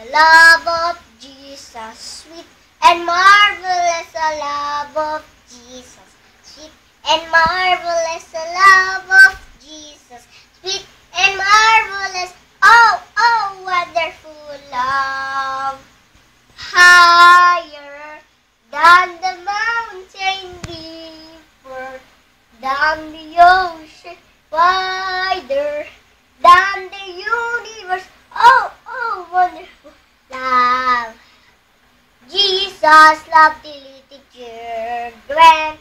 the love of Jesus, sweet and marvelous the love of Jesus, sweet and marvelous the love of Jesus, sweet and marvelous, oh, oh, wonderful love. Higher than the mountain, deeper than the ocean, wider than the universe, oh, oh, wonderful love. Jesus loved the little children,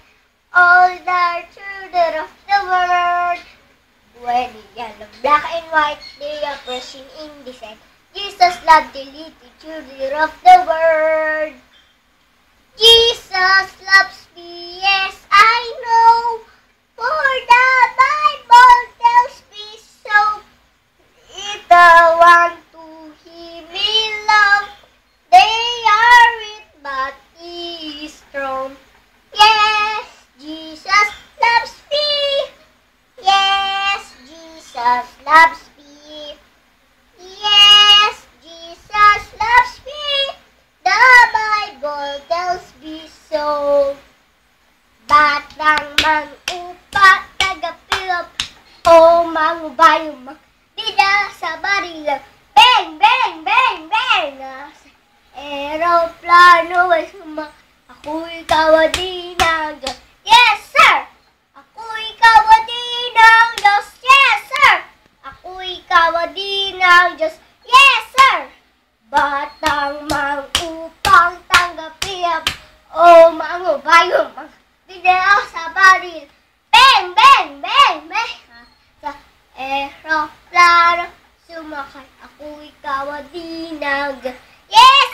all the children of the world. When in yellow, black and white, they are pressing in the sand. Jesus loved the little children of the world. Jesus loves me, yes, I know, for the Bible tells me so. If the one to him in love, they are weak, but he is strong. Yes, Jesus loves me. Yes, Jesus loves me. Yes, Jesus loves me. The Bible tells me so. Batang mang-upa, taga-pilap, o mangubayong magdida sa barilang. Bang, bang, bang, bang! Aeroplano ay ako'y kawadi ng Diyos. Yes, sir! Ako'y kawadi ng Diyos. Yes, sir! Ako'y kawadi ng Diyos. Yes, sir! Batang mang-upang tanggapin, o mangubayong magdida sa baril. Bang, bang, bang, bang! Sa aeroplano sumakay, ako'y kawadi ng Diyos. Yes,